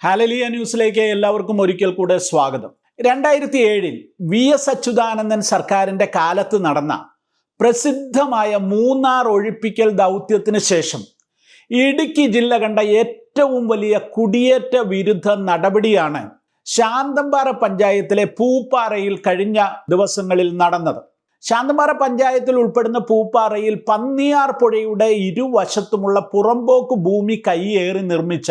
ഹാലലിയ ന്യൂസിലേക്ക് എല്ലാവർക്കും ഒരിക്കൽ കൂടെ സ്വാഗതം. 2007 VS അച്യുതാനന്ദൻ സർക്കാരിന്റെ കാലത്ത് നടന്ന പ്രസിദ്ധമായ മൂന്നാർ ഒഴിപ്പിക്കൽ ദൗത്യത്തിന് ശേഷം ഇടുക്കി ജില്ല കണ്ട ഏറ്റവും വലിയ കുടിയേറ്റ വിരുദ്ധ നടപടിയാണ് ശാന്തമ്പാറ പഞ്ചായത്തിലെ പൂപ്പാറയിൽ കഴിഞ്ഞ ദിവസങ്ങളിൽ നടന്നത്. ശാന്തമ്പാറ പഞ്ചായത്തിൽ ഉൾപ്പെടുന്ന പൂപ്പാറയിൽ പന്നിയാർ പുഴയുടെ ഇരുവശത്തുമുള്ള പുറമ്പോക്ക് ഭൂമി കൈയേറി നിർമ്മിച്ച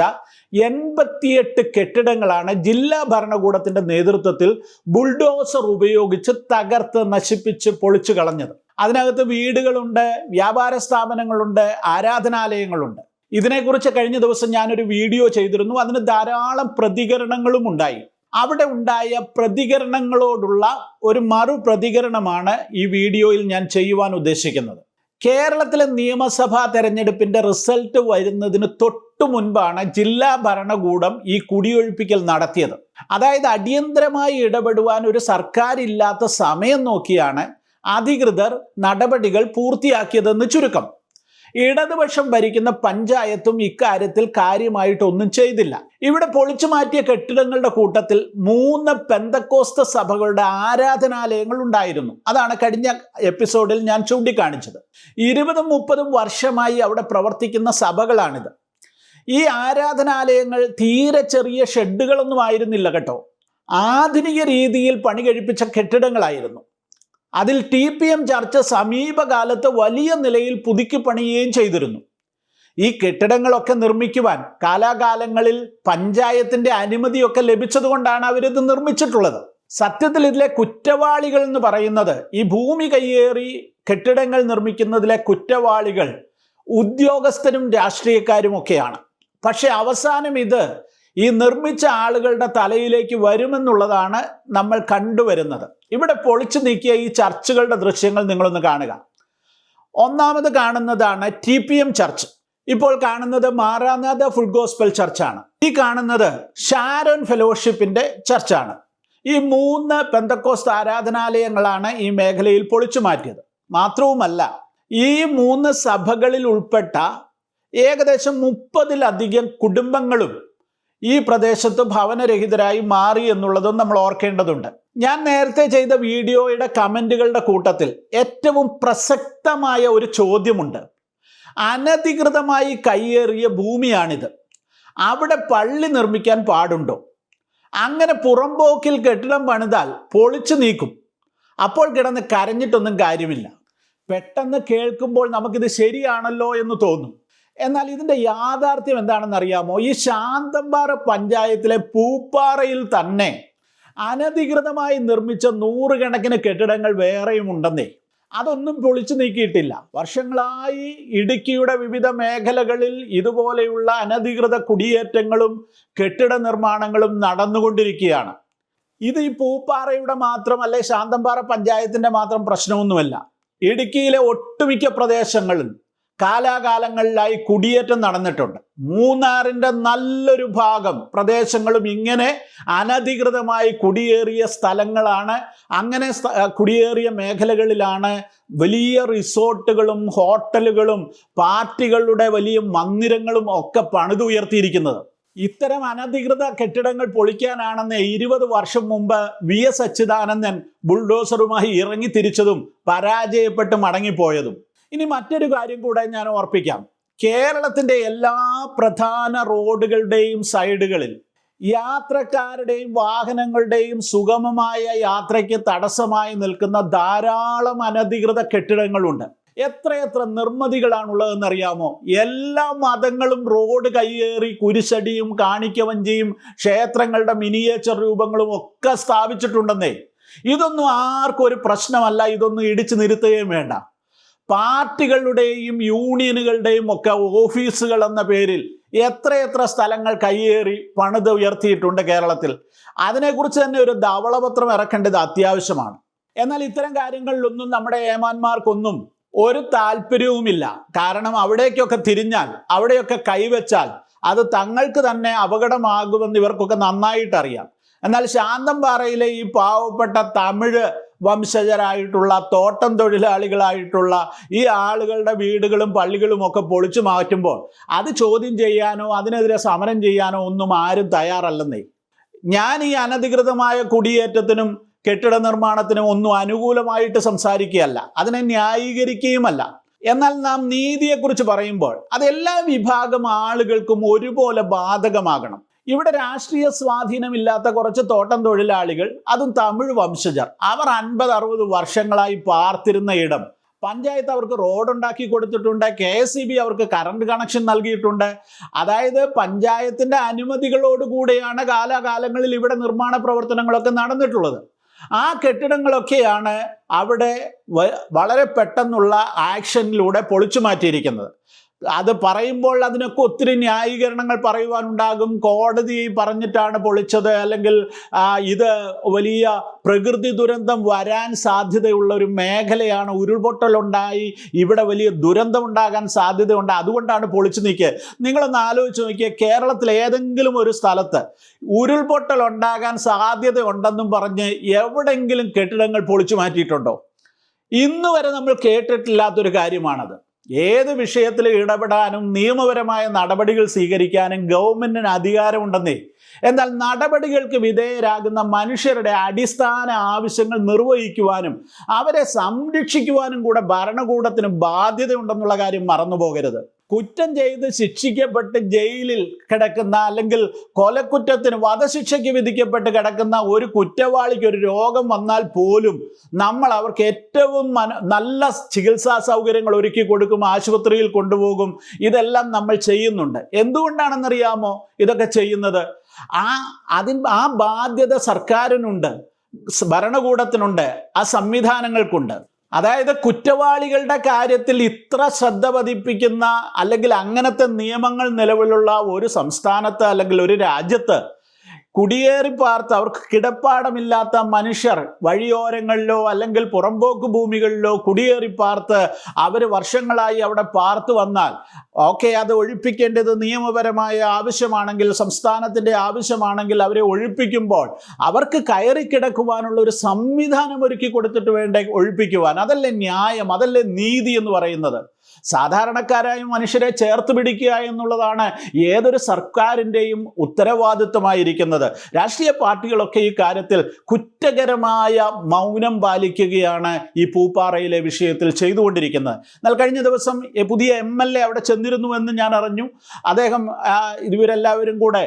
88 കെട്ടിടങ്ങളാണ് ജില്ലാ ഭരണകൂടത്തിന്റെ നേതൃത്വത്തിൽ ബുൾഡോസർ ഉപയോഗിച്ച് തകർത്ത് നശിപ്പിച്ച് പൊളിച്ചു കളഞ്ഞത്. അതിനകത്ത് വീടുകളുണ്ട്, വ്യാപാര സ്ഥാപനങ്ങളുണ്ട്, ആരാധനാലയങ്ങളുണ്ട്. ഇതിനെക്കുറിച്ച് കഴിഞ്ഞ ദിവസം ഞാനൊരു വീഡിയോ ചെയ്തിരുന്നു. അതിന് ധാരാളം പ്രതികരണങ്ങളും ഉണ്ടായി. അവിടെ ഉണ്ടായ പ്രതികരണങ്ങളോടുള്ള ഒരു മറുപ്രതികരണമാണ് ഈ വീഡിയോയിൽ ഞാൻ ചെയ്യുവാൻ ഉദ്ദേശിക്കുന്നത്. കേരളത്തിലെ നിയമസഭാ തെരഞ്ഞെടുപ്പിന്റെ റിസൾട്ട് വരുന്നതിന് തൊട്ടു മുൻപാണ് ജില്ലാ ഭരണകൂടം ഈ കുടിയൊഴിപ്പിക്കൽ നടത്തിയത്. അതായത് അടിയന്തരമായി ഇടപെടുവാൻ ഒരു സർക്കാർ ഇല്ലാത്ത സമയം നോക്കിയാണ് അധികൃതർ നടപടികൾ പൂർത്തിയാക്കിയതെന്ന് ചുരുക്കം. ഇടതുപക്ഷം ഭരിക്കുന്ന പഞ്ചായത്തും ഇക്കാര്യത്തിൽ കാര്യമായിട്ടൊന്നും ചെയ്തില്ല. ഇവിടെ പൊളിച്ചു മാറ്റിയ കെട്ടിടങ്ങളുടെ കൂട്ടത്തിൽ 3 പെന്തക്കോസ്ത സഭകളുടെ ആരാധനാലയങ്ങൾ ഉണ്ടായിരുന്നു. അതാണ് കഴിഞ്ഞ എപ്പിസോഡിൽ ഞാൻ ചൂണ്ടിക്കാണിച്ചത്. 20-30 വർഷമായി അവിടെ പ്രവർത്തിക്കുന്ന സഭകളാണിത്. ഈ ആരാധനാലയങ്ങൾ തീരെ ചെറിയ ഷെഡുകളൊന്നും ആയിരുന്നില്ല കേട്ടോ. ആധുനിക രീതിയിൽ പണി കഴിപ്പിച്ച കെട്ടിടങ്ങളായിരുന്നു. അതിൽ TPM ചർച്ച് സമീപകാലത്ത് വലിയ നിലയിൽ പുതുക്കി പണിയുകയും ചെയ്തിരുന്നു. ഈ കെട്ടിടങ്ങളൊക്കെ നിർമ്മിക്കുവാൻ കാലാകാലങ്ങളിൽ പഞ്ചായത്തിന്റെ അനുമതിയൊക്കെ ലഭിച്ചതുകൊണ്ടാണ് അവരിത് നിർമ്മിച്ചിട്ടുള്ളത്. സത്യത്തിൽ ഇതിലെ കുറ്റവാളികൾ എന്ന് പറയുന്നത്, ഈ ഭൂമി കയ്യേറി കെട്ടിടങ്ങൾ നിർമ്മിക്കുന്നതിലെ കുറ്റവാളികൾ ഉദ്യോഗസ്ഥരും രാഷ്ട്രീയക്കാരും ഒക്കെയാണ്. പക്ഷെ അവസാനം ഇത് ഈ നിർമ്മിച്ച ആളുകളുടെ തലയിലേക്ക് വരുമെന്നുള്ളതാണ് നമ്മൾ കണ്ടുവരുന്നത്. ഇവിടെ പൊളിച്ചു നീക്കിയ ഈ ചർച്ചുകളുടെ ദൃശ്യങ്ങൾ നിങ്ങളൊന്ന് കാണുക. ഒന്നാമത് കാണുന്നതാണ് TPM ചർച്ച്. ഇപ്പോൾ കാണുന്നത് മാറാനാഥ ഫുൾ ഗോസ്പൽ ചർച്ചാണ്. ഈ കാണുന്നത് ഷാരോൺ ഫെലോഷിപ്പിന്റെ ചർച്ചാണ്. ഈ 3 പെന്തക്കോസ്ത് ആരാധനാലയങ്ങളാണ് ഈ മേഖലയിൽ പൊളിച്ചു മാറ്റിയത്. മാത്രവുമല്ല, ഈ 3 സഭകളിൽ ഉൾപ്പെട്ട ഏകദേശം 30-ലധികം കുടുംബങ്ങളും ഈ പ്രദേശത്ത് ഭവനരഹിതരായി മാറി എന്നുള്ളതും നമ്മൾ ഓർക്കേണ്ടതുണ്ട്. ഞാൻ നേരത്തെ ചെയ്ത വീഡിയോയുടെ കമന്റുകളുടെ കൂട്ടത്തിൽ ഏറ്റവും പ്രസക്തമായ ഒരു ചോദ്യമുണ്ട്. അനധികൃതമായി കയ്യേറിയ ഭൂമിയാണിത്, അവിടെ പള്ളി നിർമ്മിക്കാൻ പാടുണ്ടോ? അങ്ങനെ പുറമ്പോക്കിൽ കെട്ടിടം പണിതാൽ പൊളിച്ചു നീക്കും. അപ്പോൾ കിടന്ന് കരഞ്ഞിട്ടൊന്നും കാര്യമില്ല. പെട്ടെന്ന് കേൾക്കുമ്പോൾ നമുക്കിത് ശരിയാണല്ലോ എന്ന് തോന്നും. എന്നാൽ ഇതിന്റെ യാഥാർത്ഥ്യം എന്താണെന്ന് അറിയാമോ? ഈ ശാന്തമ്പാറ പഞ്ചായത്തിലെ പൂപ്പാറയിൽ തന്നെ അനധികൃതമായി നിർമ്മിച്ച 100 കണക്കിന് കെട്ടിടങ്ങൾ വേറെയും ഉണ്ടെന്നേ. അതൊന്നും പൊളിച്ചു നീക്കിയിട്ടില്ല. വർഷങ്ങളായി ഇടുക്കിയുടെ വിവിധ മേഖലകളിൽ ഇതുപോലെയുള്ള അനധികൃത കുടിയേറ്റങ്ങളും കെട്ടിട നിർമ്മാണങ്ങളും നടന്നുകൊണ്ടിരിക്കുകയാണ്. ഇത് ഈ പൂപ്പാറയുടെ മാത്രമല്ല, ശാന്തമ്പാറ പഞ്ചായത്തിന്റെ മാത്രം പ്രശ്നമൊന്നുമല്ല. ഇടുക്കിയിലെ ഒട്ടുമിക്ക പ്രദേശങ്ങളിൽ കാലാകാലങ്ങളിലായി കുടിയേറ്റം നടന്നിട്ടുണ്ട്. മൂന്നാറിന്റെ നല്ലൊരു ഭാഗം പ്രദേശങ്ങളും ഇങ്ങനെ അനധികൃതമായി കുടിയേറിയ സ്ഥലങ്ങളാണ്. അങ്ങനെ കുടിയേറിയ മേഖലകളിലാണ് വലിയ റിസോർട്ടുകളും ഹോട്ടലുകളും പാർട്ടികളുടെ വലിയ മന്ദിരങ്ങളും ഒക്കെ പണിതുയർത്തിയിരിക്കുന്നത്. ഇത്തരം അനധികൃത കെട്ടിടങ്ങൾ പൊളിക്കാനാണെന്ന് 20 വർഷം മുമ്പ് VS അച്യുതാനന്ദൻ ബുൾഡോസറുമായി ഇറങ്ങി തിരിച്ചതും പരാജയപ്പെട്ട് മടങ്ങിപ്പോയതും. ഇനി മറ്റൊരു കാര്യം കൂടെ ഞാൻ ഓർപ്പിക്കാം. കേരളത്തിന്റെ എല്ലാ പ്രധാന റോഡുകളുടെയും സൈഡുകളിൽ യാത്രക്കാരുടെയും വാഹനങ്ങളുടെയും സുഗമമായ യാത്രയ്ക്ക് തടസ്സമായി നിൽക്കുന്ന ധാരാളം അനധികൃത കെട്ടിടങ്ങളുണ്ട്. എത്രയെത്ര നിർമ്മിതികളാണുള്ളതെന്ന് അറിയാമോ? എല്ലാ മതങ്ങളും റോഡ് കയ്യേറി കുരിശടിയും കാണിക്കവഞ്ചിയും ക്ഷേത്രങ്ങളുടെ മിനിയേച്ചർ രൂപങ്ങളും ഒക്കെ സ്ഥാപിച്ചിട്ടുണ്ടെന്നേ. ഇതൊന്നും ആർക്കും ഒരു പ്രശ്നമല്ല. ഇതൊന്നും ഇടിച്ചു നിരുത്തുകയും വേണ്ട. പാർട്ടികളുടെയും യൂണിയനുകളുടെയും ഒക്കെ ഓഫീസുകൾ എന്ന പേരിൽ എത്രയെത്ര സ്ഥലങ്ങൾ കയ്യേറി പണിത് ഉയർത്തിയിട്ടുണ്ട് കേരളത്തിൽ. അതിനെക്കുറിച്ച് തന്നെ ഒരു ധവളപത്രം ഇറക്കേണ്ടത് അത്യാവശ്യമാണ്. എന്നാൽ ഇത്തരം കാര്യങ്ങളിലൊന്നും നമ്മുടെ ഏമാന്മാർക്കൊന്നും ഒരു താല്പര്യവുമില്ല. കാരണം അവിടേക്കൊക്കെ തിരിഞ്ഞാൽ, അവിടെയൊക്കെ കൈവച്ചാൽ അത് തങ്ങൾക്ക് തന്നെ അപകടമാകുമെന്ന് ഇവർക്കൊക്കെ നന്നായിട്ട് അറിയാം. എന്നാൽ ശാന്തമ്പാറയിലെ ഈ പാവപ്പെട്ട തമിഴ് വംശജരായിട്ടുള്ള തോട്ടം തൊഴിലാളികളായിട്ടുള്ള ഈ ആളുകളുടെ വീടുകളും പള്ളികളും ഒക്കെ പൊളിച്ചു മാറ്റുമ്പോൾ അത് ചോദ്യം ചെയ്യാനോ അതിനെതിരെ സമരം ചെയ്യാനോ ഒന്നും ആരും തയ്യാറല്ലെന്നേ. ഞാൻ ഈ അനധികൃതമായ കുടിയേറ്റത്തിനും കെട്ടിട നിർമ്മാണത്തിനും ഒന്നും അനുകൂലമായിട്ട് സംസാരിക്കുകയല്ല, അതിനെ ന്യായീകരിക്കുകയുമല്ല. എന്നാൽ നാം നീതിയെക്കുറിച്ച് പറയുമ്പോൾ അത് എല്ലാ വിഭാഗം ആളുകൾക്കും ഒരുപോലെ ബാധകമാകണം. ഇവിടെ രാഷ്ട്രീയ സ്വാധീനമില്ലാത്ത കുറച്ച് തോട്ടം തൊഴിലാളികൾ, അതും തമിഴ് വംശജർ, അവർ 50-60 വർഷങ്ങളായി പാർത്തിരുന്ന ഇടം പഞ്ചായത്ത് അവർക്ക് റോഡുണ്ടാക്കി കൊടുത്തിട്ടുണ്ട്, KSEB അവർക്ക് കറണ്ട് കണക്ഷൻ നൽകിയിട്ടുണ്ട്. അതായത് പഞ്ചായത്തിൻ്റെ അനുമതികളോടുകൂടെയാണ് കാലാകാലങ്ങളിൽ ഇവിടെ നിർമ്മാണ പ്രവർത്തനങ്ങളൊക്കെ നടന്നിട്ടുള്ളത്. ആ കെട്ടിടങ്ങളൊക്കെയാണ് അവിടെ വളരെ പെട്ടെന്നുള്ള ആക്ഷനിലൂടെ പൊളിച്ചു മാറ്റിയിരിക്കുന്നത്. അത് പറയുമ്പോൾ അതിനൊക്കെ ഒത്തിരി ന്യായീകരണങ്ങൾ പറയുവാനുണ്ടാകും. കോടതി പറഞ്ഞിട്ടാണ് പൊളിച്ചത്, അല്ലെങ്കിൽ ഇത് വലിയ പ്രകൃതി ദുരന്തം വരാൻ സാധ്യതയുള്ള ഒരു മേഖലയാണ്, ഉരുൾപൊട്ടലുണ്ടായി ഇവിടെ വലിയ ദുരന്തം ഉണ്ടാകാൻ സാധ്യതയുണ്ട്, അതുകൊണ്ടാണ് പൊളിച്ചു നീക്കിയത്. നിങ്ങളൊന്ന് ആലോചിച്ച് നോക്കിയാൽ കേരളത്തിൽ ഏതെങ്കിലും ഒരു സ്ഥലത്ത് ഉരുൾപൊട്ടൽ ഉണ്ടാകാൻ സാധ്യത ഉണ്ടെന്നും പറഞ്ഞ് എവിടെയെങ്കിലും കെട്ടിടങ്ങൾ പൊളിച്ചു മാറ്റിയിട്ടുണ്ടോ? ഇന്ന് വരെ നമ്മൾ കേട്ടിട്ടില്ലാത്തൊരു കാര്യമാണത്. ഏത് വിഷയത്തിൽ ഇടപെടാനും നിയമപരമായ നടപടികൾ സ്വീകരിക്കാനും ഗവൺമെന്റിന് അധികാരമുണ്ടെന്നേ. എന്നാൽ നടപടികൾക്ക് വിധേയരാകുന്ന മനുഷ്യരുടെ അടിസ്ഥാന ആവശ്യങ്ങൾ നിർവഹിക്കുവാനും അവരെ സംരക്ഷിക്കുവാനും കൂടെ ഭരണകൂടത്തിന് ബാധ്യതയുണ്ടെന്നുള്ള കാര്യം മറന്നുപോകരുത്. കുറ്റം ചെയ്ത് ശിക്ഷിക്കപ്പെട്ട് ജയിലിൽ കിടക്കുന്ന, അല്ലെങ്കിൽ കൊലക്കുറ്റത്തിന് വധശിക്ഷയ്ക്ക് വിധിക്കപ്പെട്ട് കിടക്കുന്ന ഒരു കുറ്റവാളിക്ക് ഒരു രോഗം വന്നാൽ പോലും നമ്മൾ അവർക്ക് ഏറ്റവും നല്ല ചികിത്സാ സൗകര്യങ്ങൾ ഒരുക്കി കൊടുക്കും, ആശുപത്രിയിൽ കൊണ്ടുപോകും. ഇതെല്ലാം നമ്മൾ ചെയ്യുന്നുണ്ട്. എന്തുകൊണ്ടാണെന്നറിയാമോ ഇതൊക്കെ ചെയ്യുന്നത്? ആ ബാധ്യത സർക്കാരിനുണ്ട്, ഭരണകൂടത്തിനുണ്ട്, ആ സംവിധാനങ്ങൾക്കുണ്ട്. അതായത് കുറ്റവാളികളുടെ കാര്യത്തിൽ ഇത്ര ശ്രദ്ധ പതിപ്പിക്കുന്ന, അല്ലെങ്കിൽ അങ്ങനത്തെ നിയമങ്ങൾ നിലവിലുള്ള ഒരു സംസ്ഥാനത്ത് അല്ലെങ്കിൽ ഒരു രാജ്യത്ത് കുടിയേറി പാർത്ത് അവർക്ക് കിടപ്പാടമില്ലാത്ത മനുഷ്യർ വഴിയോരങ്ങളിലോ അല്ലെങ്കിൽ പുറമ്പോക്ക് ഭൂമികളിലോ കുടിയേറി പാർത്ത് അവർ വർഷങ്ങളായി അവിടെ പാർത്തു വന്നാൽ ഓക്കെ, അത് ഒഴിപ്പിക്കേണ്ടത് നിയമപരമായ ആവശ്യമാണെങ്കിൽ, സംസ്ഥാനത്തിൻ്റെ ആവശ്യമാണെങ്കിൽ അവരെ ഒഴിപ്പിക്കുമ്പോൾ അവർക്ക് കയറി കിടക്കുവാനുള്ള ഒരു സംവിധാനം ഒരുക്കി കൊടുത്തിട്ട് വേണ്ടേ ഒഴിപ്പിക്കുവാൻ. അതല്ലേ ന്യായം, അതല്ലേ നീതി എന്ന് പറയുന്നത്. സാധാരണക്കാരായ മനുഷ്യരെ ചേർത്ത് പിടിക്കുക എന്നുള്ളതാണ് ഏതൊരു സർക്കാരിൻ്റെയും ഉത്തരവാദിത്വമായിരിക്കുന്നത്. രാഷ്ട്രീയ പാർട്ടികളൊക്കെ ഈ കാര്യത്തിൽ കുറ്റകരമായ മൗനം പാലിക്കുകയാണ് ഈ പൂപ്പാറയിലെ വിഷയത്തിൽ ചെയ്തുകൊണ്ടിരിക്കുന്നത്. എന്നാൽ കഴിഞ്ഞ ദിവസം പുതിയ MLA അവിടെ ചെന്നിരുന്നുവെന്ന് ഞാൻ അറിഞ്ഞു. അദ്ദേഹം ഇവരെല്ലാവരും കൂടെ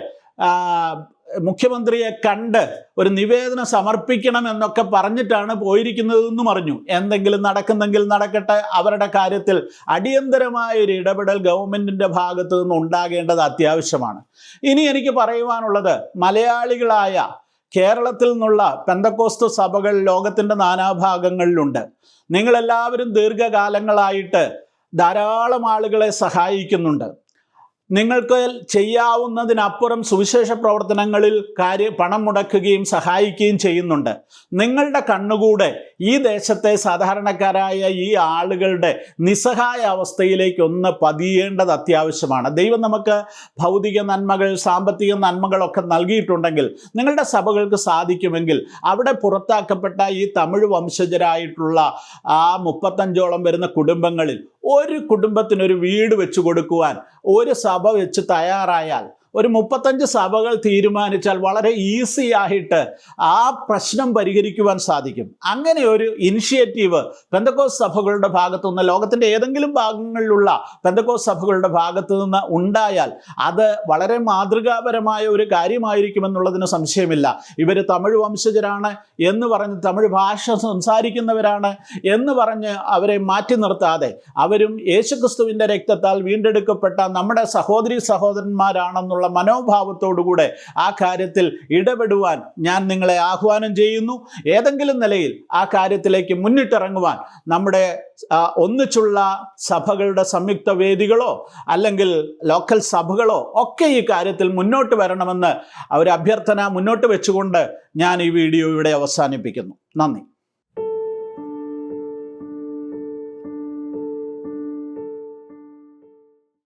മുഖ്യമന്ത്രിയെ കണ്ട് ഒരു നിവേദനം സമർപ്പിക്കണം എന്നൊക്കെ പറഞ്ഞിട്ടാണ് പോയിരിക്കുന്നതെന്നും അറിഞ്ഞു. എന്തെങ്കിലും നടക്കുന്നെങ്കിൽ നടക്കട്ടെ, അവരുടെ കാര്യത്തിൽ അടിയന്തരമായ ഒരു ഇടപെടൽ ഗവൺമെന്റിന്റെ ഭാഗത്തു നിന്ന് ഉണ്ടാകേണ്ടത് അത്യാവശ്യമാണ്. ഇനി എനിക്ക് പറയുവാനുള്ളത്, മലയാളികളായ കേരളത്തിൽ നിന്നുള്ള പെന്തക്കോസ്ത് സഭകൾ ലോകത്തിൻ്റെ നാനാഭാഗങ്ങളിലുണ്ട്. നിങ്ങളെല്ലാവരും ദീർഘകാലങ്ങളായിട്ട് ധാരാളം ആളുകളെ സഹായിക്കുന്നുണ്ട്. നിങ്ങൾക്ക് ചെയ്യാവുന്നതിനപ്പുറം സുവിശേഷ പ്രവർത്തനങ്ങളിൽ പണം മുടക്കുകയും സഹായിക്കുകയും ചെയ്യുന്നുണ്ട്. നിങ്ങളുടെ കണ്ണുകൂടെ ഈ ദേശത്തെ സാധാരണക്കാരായ ഈ ആളുകളുടെ നിസ്സഹായ അവസ്ഥയിലേക്ക് ഒന്ന് പതിയേണ്ടത് അത്യാവശ്യമാണ്. ദൈവം നമുക്ക് ഭൗതിക നന്മകൾ, സാമ്പത്തിക നന്മകളൊക്കെ നൽകിയിട്ടുണ്ടെങ്കിൽ നിങ്ങളുടെ സഭകൾക്ക് സാധിക്കുമെങ്കിൽ അവിടെ പുറത്താക്കപ്പെട്ട ഈ തമിഴ് വംശജരായിട്ടുള്ള 35ഓളം വരുന്ന കുടുംബങ്ങളിൽ ഒരു കുടുംബത്തിനൊരു വീട് വെച്ച് കൊടുക്കുവാൻ ഒരു സഭ വെച്ച് തയ്യാറായാൽ, ഒരു 35 സഭകൾ തീരുമാനിച്ചാൽ വളരെ ഈസി ആയിട്ട് ആ പ്രശ്നം പരിഹരിക്കുവാൻ സാധിക്കും. അങ്ങനെ ഒരു ഇനിഷ്യേറ്റീവ് പെന്തക്കോസ്ത് സഭകളുടെ ഭാഗത്തു നിന്ന്, ലോകത്തിൻ്റെ ഏതെങ്കിലും ഭാഗങ്ങളിലുള്ള പെന്തക്കോസ്ത് സഭകളുടെ ഭാഗത്തു നിന്ന് ഉണ്ടായാൽ അത് വളരെ മാതൃകാപരമായ ഒരു കാര്യമായിരിക്കുമെന്നുള്ളതിന് സംശയമില്ല. ഇവർ തമിഴ് വംശജരാണ് എന്ന് പറഞ്ഞ്, തമിഴ് ഭാഷ സംസാരിക്കുന്നവരാണ് എന്ന് പറഞ്ഞ് അവരെ മാറ്റി നിർത്താതെ, അവരും യേശുക്രിസ്തുവിൻ്റെ രക്തത്താൽ വീണ്ടെടുക്കപ്പെട്ട നമ്മുടെ സഹോദരി സഹോദരന്മാരാണെന്നുള്ള മനോഭാവത്തോടുകൂടെ ആ കാര്യത്തിൽ ഇടപെടുവാൻ ഞാൻ നിങ്ങളെ ആഹ്വാനം ചെയ്യുന്നു. ഏതെങ്കിലും നിലയിൽ ആ കാര്യത്തിലേക്ക് മുന്നിട്ടിറങ്ങുവാൻ നമ്മുടെ ഒന്നിച്ചുള്ള സഭകളുടെ സംയുക്ത വേദികളോ അല്ലെങ്കിൽ ലോക്കൽ സഭകളോ ഒക്കെ ഈ കാര്യത്തിൽ മുന്നോട്ട് വരണമെന്ന് ഒരു അഭ്യർത്ഥന മുന്നോട്ട് വെച്ചുകൊണ്ട് ഞാൻ ഈ വീഡിയോ ഇവിടെ അവസാനിപ്പിക്കുന്നു. നന്ദി.